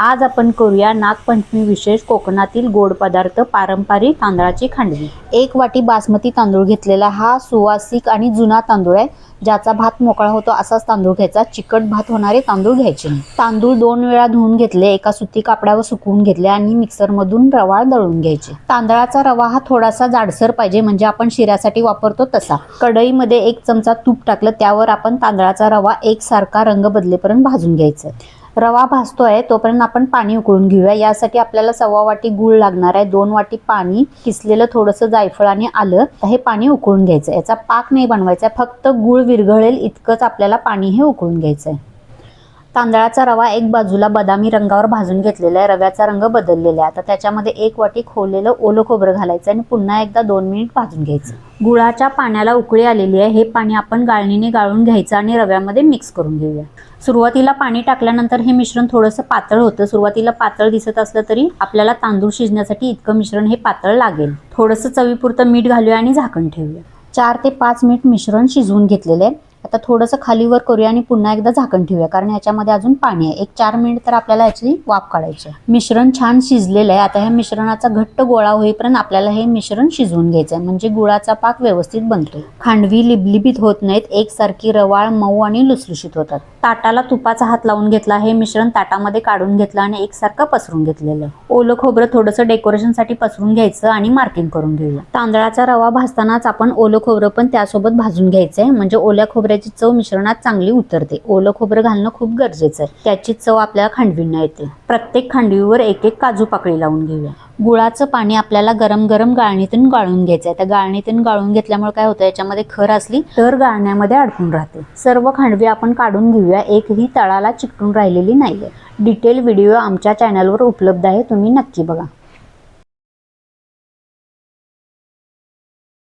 आज आपण करूया नागपंचमी विशेष कोकणातील गोड पदार्थ पारंपरिक तांदळाची खांडवी। 1 वाटी बासमती तांदूळ घेतलेला हा सुवासिक आणि जुना तांदूळ आहे, ज्याचा भात मोकळा होतो असाच तांदूळ घ्यायचा। चिकट भात होणारे तांदूळ घ्यायचे नाही। तांदूळ 2 वेळा धुवून घेतले, एका सुती कापडावर सुकवून घेतले आणि मिक्सर मधून रवा दळून घ्यायचे। तांदळाचा रवा हा थोडासा जाडसर पाहिजे, म्हणजे आपण शिऱ्यासाठी वापरतो तसा। कढईमध्ये 1 चमचा तूप टाकलं, त्यावर आपण तांदळाचा रवा एकसारखा रंग बदलेपर्यंत भाजून घ्यायचा। रवा भाजतोय तोपर्यंत आपण पाणी उकळून घेऊया। यासाठी आपल्याला 1.25 वाटी गूळ लागणार आहे, 2 वाटी पाणी, किसलेलं थोडंसं जायफळ आणि आलं, हे पाणी उकळून घ्यायचं। याचा पाक नाही बनवायचा, फक्त गूळ विरघळेल इतकंच आपल्याला पाणी हे उकळून घ्यायचं आहे। तांदळाचा रवा एक बाजूला बदामी रंगावर भाजून घेतलेला आहे, रव्याचा रंग बदललेला आहे। आता त्याच्यामध्ये 1 वाटी खोवलेलं ओलं खोबरं घालायचं आणि पुन्हा एकदा 2 मिनिट भाजून घ्यायचं। गुळाच्या पाण्याला उकळी आलेली आहे, हे पाणी आपण गाळणीने गाळून घ्यायचं आणि रव्यामध्ये मिक्स करून घेऊया। सुरुवातीला पाणी टाकल्यानंतर हे मिश्रण थोडंसं पातळ होतं। सुरुवातीला पातळ दिसत असलं तरी आपल्याला तांदूळ शिजण्यासाठी इतकं मिश्रण हे पातळ लागेल। थोडंसं चवीपुरतं मीठ घालूया आणि झाकण ठेवूया। 4 ते 5 मिनिट मिश्रण शिजवून घेतलेले आहे। आता थोडंसं खालीवर करूया आणि पुन्हा एकदा झाकण ठेवूया, कारण याच्यामध्ये अजून पाणी आहे। 1-4 मिनिट तर आपल्याला याची वाफ काढायची आहे। मिश्रण छान शिजलेलं आहे। आता ह्या मिश्रणाचा घट्ट गोळा होईपर्यंत आपल्याला हे मिश्रण शिजवून घ्यायचं आहे, म्हणजे गुळाचा पाक व्यवस्थित बनतो। खांडवी लिबलिबीत होत नाहीत, एकसारखी रवाळ, मऊ आणि लुसलुशीत होतात। ताटाला तुपाचा हात लावून घेतला, हे मिश्रण ताटामध्ये काढून घेतलं आणि एकसारखं पसरून घेतलेलं आहे। ओलं खोबरं थोडंसं डेकोरेशनसाठी पसरून घ्यायचं आणि मार्किंग करून घेऊया। तांदळाचा रवा भाजतानाच आपण ओलं खोबरं पण त्यासोबत भाजून घ्यायचंय, म्हणजे ओल्या खोबऱ्याची चव मिश्रणात चांगली उतरते। ओलं खोबरं घालणं खूप गरजेचं आहे, त्याची चव आपल्याला खांडवींना येते। प्रत्येक खांडवीवर 1-1 काजू पाकळी लावून घेऊया। गुळाचं पाणी आपल्याला गरम गरम गाळणीतून गाळून घ्यायचं आहे। त्या गाळणीतून गाळून घेतल्यामुळे काय होतं, याच्यामध्ये खर असली तर गाळण्यामध्ये अडकून राहते। सर्व खांडवी आपण काढून घेऊया, एकही तळाला चिकटून राहिलेली नाहीये। डिटेल व्हिडिओ आमच्या चॅनलवर उपलब्ध आहे, तुम्ही नक्की बघा।